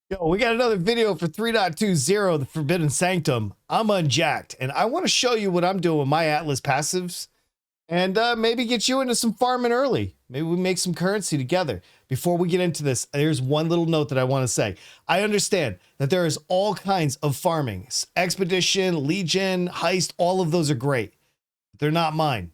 Yo, we got another video for 3.20, the Forbidden Sanctum. I'm unjacked, and I want to show you what I'm doing with my Atlas passives, and maybe get you into some farming early. Maybe we make some currency together. Before we get into this, there's one little note that I want to say. I understand that there is all kinds of farming. Expedition, Legion, Heist, all of those are great. But they're not mine.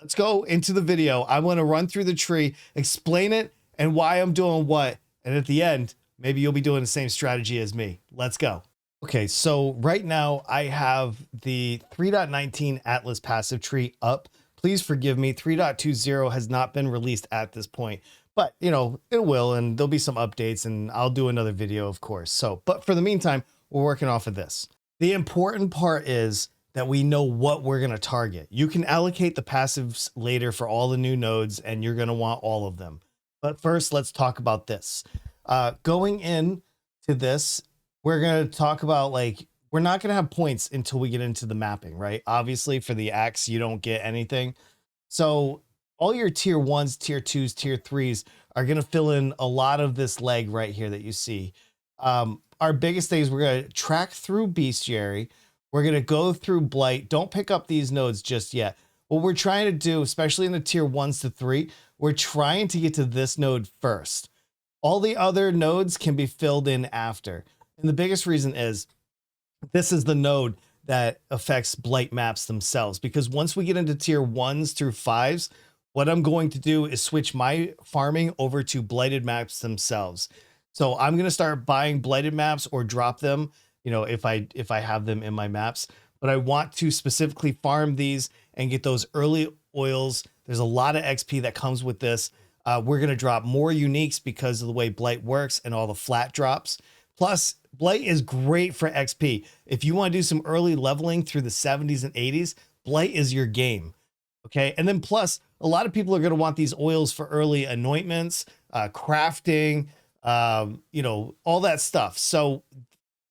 Let's go into the video. I want to run through the tree, explain it, and why I'm doing what, and at the end, maybe you'll be doing the same strategy as me. Let's go. Okay, so right now I have the 3.19 Atlas passive tree up. Please forgive me, 3.20 has not been released at this point, but you know, it will, and there'll be some updates and I'll do another video, of course. So, but for the meantime, we're working off of this. The important part is that we know what we're going to target. You can allocate the passives later for all the new nodes and you're going to want all of them. But first, let's talk about this. Going in to this, we're going to talk about, like, we're not going to have points until we get into the mapping, right? Obviously for the X, you don't get anything. So all your tier 1s, tier 2s, tier 3s are going to fill in a lot of this leg right here that you see. Our biggest thing is we're going to track through bestiary. We're going to go through Blight. Don't pick up these nodes just yet. What we're trying to do, especially in the tier 1s to 3, we're trying to get to this node first. All the other nodes can be filled in after. And the biggest reason is this is the node that affects Blight maps themselves. Because once we get into tier 1s through 5s, what I'm going to do is switch my farming over to Blighted maps themselves. So I'm going to start buying Blighted maps or drop them, you know, if I have them in my maps. But I want to specifically farm these and get those early oils. There's a lot of XP that comes with this. We're going to drop more uniques because of the way Blight works and all the flat drops. Plus, Blight is great for XP. If you want to do some early leveling through the 70s and 80s, Blight is your game. Okay. And then plus, a lot of people are going to want these oils for early anointments, crafting, you know, all that stuff. So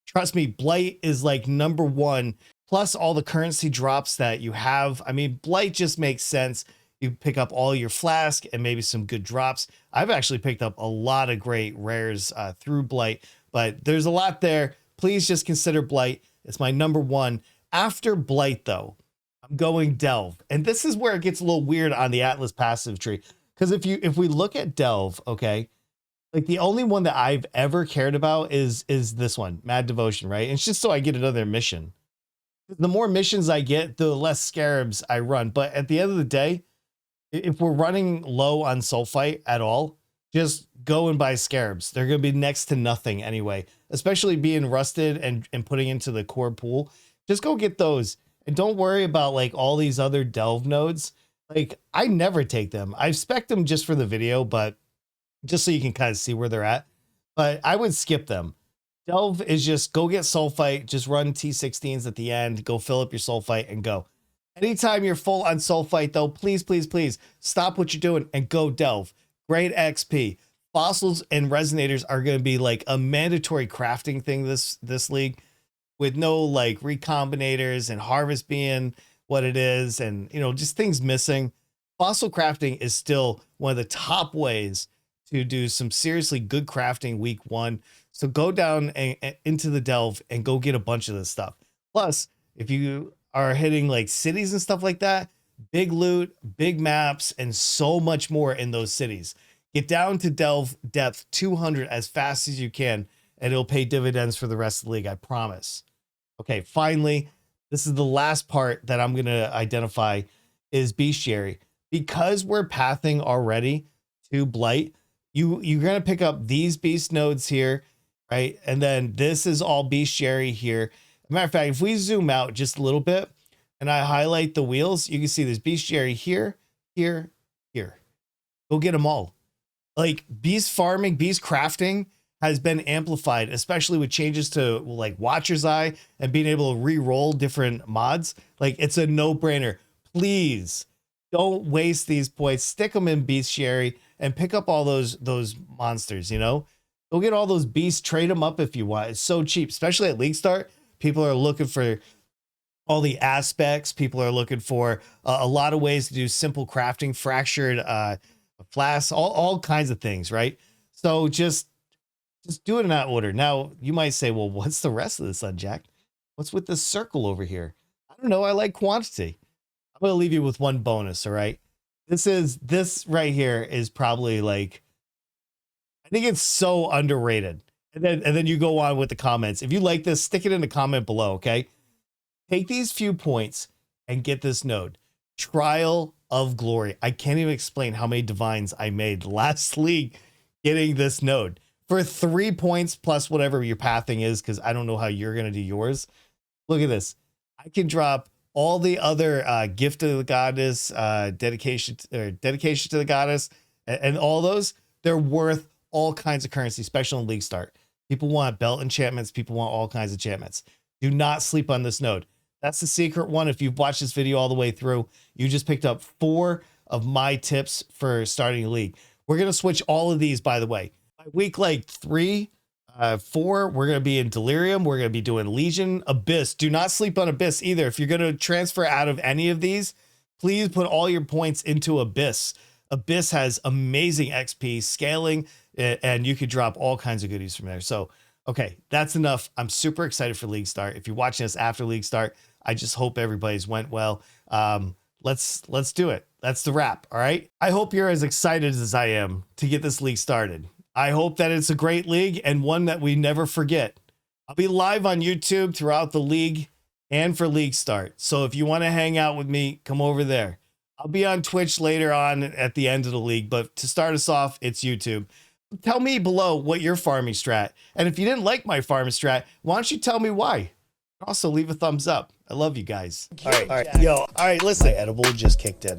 trust me, Blight is like #1. Plus all the currency drops that you have. I mean, Blight just makes sense. You pick up all your flask and maybe some good drops. I've actually picked up a lot of great rares through Blight, but there's a lot there. Please just consider Blight. It's my #1. After Blight though, I'm going Delve. And this is where it gets a little weird on the Atlas passive tree. Because if we look at Delve, okay, like the only one that I've ever cared about is this one, Mad Devotion, right? And it's just so I get another mission. The more missions I get, the less scarabs I run. But at the end of the day, if we're running low on sulfite at all, just go and buy scarabs. They're going to be next to nothing anyway, especially being rusted and putting into the core pool. Just go get those and don't worry about like all these other delve nodes. Like I never take them. I spec them just for the video, but just so you can kind of see where they're at, but I would skip them. Delve is just go get sulfite, just run T16s at the end, go fill up your sulfite and go. Anytime you're full on sulfite though, please, please, please stop what you're doing and go delve. Great XP. Fossils and resonators are going to be like a mandatory crafting thing this league, with no like recombinators and harvest being what it is, and you know, just things missing. Fossil crafting is still one of the top ways to do some seriously good crafting week 1. So go down and into the delve and go get a bunch of this stuff. Plus, if you are hitting like cities and stuff like that, big loot, big maps, and so much more in those cities. Get down to delve depth 200 as fast as you can, and it'll pay dividends for the rest of the league, I promise. Okay, finally, this is the last part that I'm going to identify is bestiary. Because we're pathing already to Blight, you're going to pick up these beast nodes here, right? And then this is all bestiary here. Matter of fact, if we zoom out just a little bit and I highlight the wheels, you can see there's bestiary here, here, here. Go get them all. Like beast farming, beast crafting has been amplified, especially with changes to like Watcher's Eye and being able to re-roll different mods. Like it's a no-brainer. Please don't waste these points. Stick them in bestiary and pick up all those monsters, you know? Go get all those beasts, trade them up if you want. It's so cheap, especially at League Start. People are looking for all the aspects. People are looking for a lot of ways to do simple crafting, fractured flasks, all kinds of things, right? So just Just do it in that order. Now, you might say, well, what's the rest of this, Unjacked? What's with this circle over here? I don't know. I like quantity. I'm going to leave you with one bonus, all right? This right here is probably like, I think it's so underrated. And then you go on with the comments. If you like this, stick it in the comment below, okay? Take these few points and get this node. Trial of Glory. I can't even explain how many divines I made last league getting this node. For 3 points plus whatever your pathing is, because I don't know how you're going to do yours. Look at this. I can drop all the other gift of the goddess, dedication to the goddess, and all those. They're worth all kinds of currency, especially in league start. People want belt enchantments. People want all kinds of enchantments. Do not sleep on this node. That's the secret one. If you've watched this video all the way through, you just picked up 4 of my tips for starting a league. We're going to switch all of these, by the way. By week like 3, 4, we're going to be in Delirium. We're going to be doing Legion, Abyss. Do not sleep on Abyss either. If you're going to transfer out of any of these, please put all your points into Abyss. Abyss has amazing XP scaling, and you could drop all kinds of goodies from there. So, okay, that's enough. I'm super excited for League Start. If you're watching this after League Start, I just hope everybody's went well. Let's do it. That's the wrap. All right. I hope you're as excited as I am to get this league started. I hope that it's a great league and one that we never forget. I'll be live on YouTube throughout the league and for League Start. So if you want to hang out with me, come over there. I'll be on Twitch later on at the end of the league, but to start us off, it's YouTube. Tell me below what your farming strat. And if you didn't like my farming strat, why don't you tell me why? Also leave a thumbs up. I love you guys. All right, listen. My edible just kicked in.